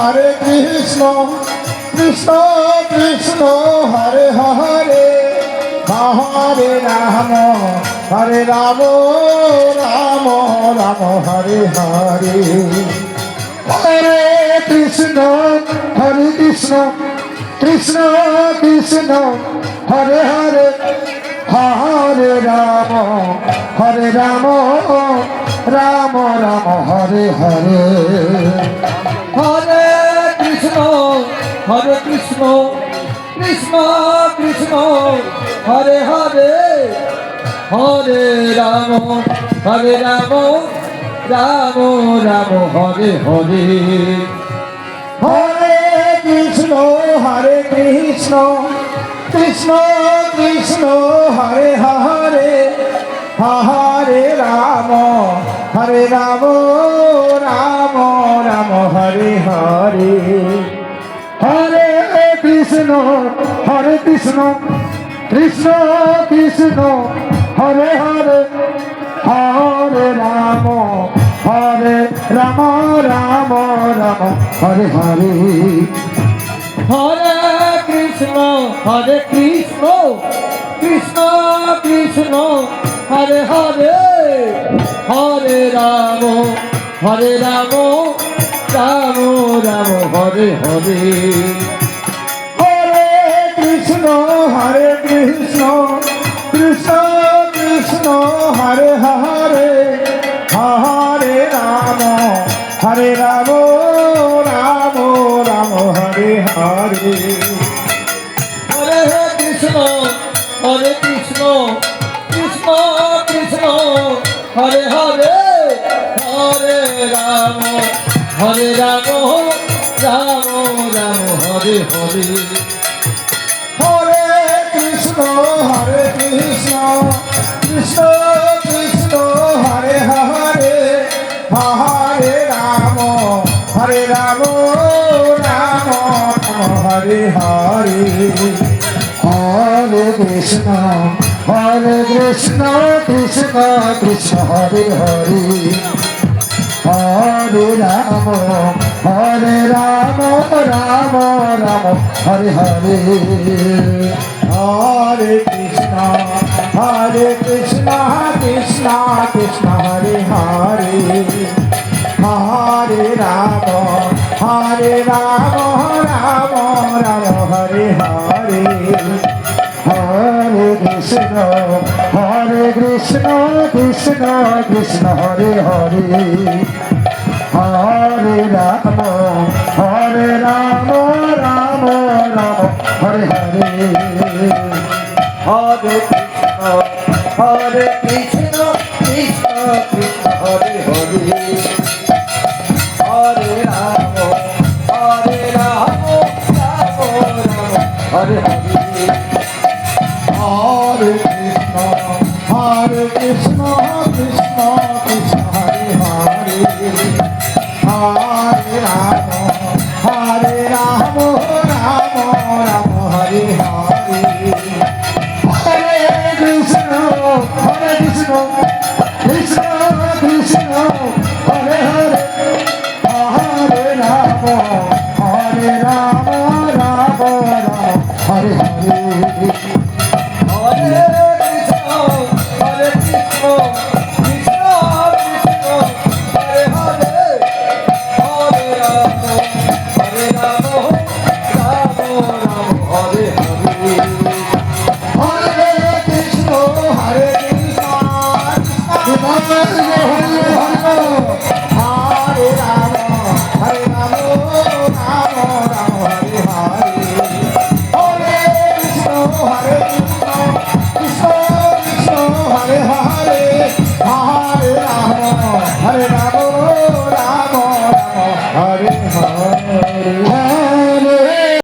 Hare Krishna Krishna Krishna Hare Hare Hare Ram Hare Ram Ram Ram Hare Hare Hare Krishna Krishna Krishna Hare Hare Hare Ram Ram Ram Hare Hare Hare Krishna Krishna Krishna Hare Hare Hare Ram Ram Ram Hare Hare Hare Krishna Krishna Krishna Hare Hare Hare Ram Ram Ram Hare Hare Hare Krishna Krishna Krishna Hare Hare Hare Ram Ram Ram Hare Hare Hare Krishna Krishna Krishna Hare Hare Hare Ram Ram Ram Hare Hare Hare Krishna Krishna Krishna Hare Hare Hare Ram Ram Ram Hare Hare Hare Krishna Krishna Krishna Hare Hare Hare Ram Ram Ram Hare Hare Hare Krishna Krishna Krishna Hare Hare Hare Ram Ram Ram Hare Hare Hare Krishna Krishna Krishna Hare Hare Hare Ram Ram Ram Hare Hare Hare Krishna Krishna Krishna Hare Hare Hare Ram Ram Ram Hare Hare Hare Krishna Krishna Krishna Hare Hare Hare Ram Ram Ram Hare Hare Hare Krishna Krishna Krishna Hare Hare Hare Ram Ram Hare Hare Hare Krishna Krishna Krishna Hare Hare Hare Ram Ram Ram Hare Hare Hare Krishna Krishna Krishna Hare Hare Hare Ram Ram Hare Hare Hare Krishna Krishna Krishna Hare Hare Hare Ram Ram Hare Hare Hare Krishna Krishna Hare Ram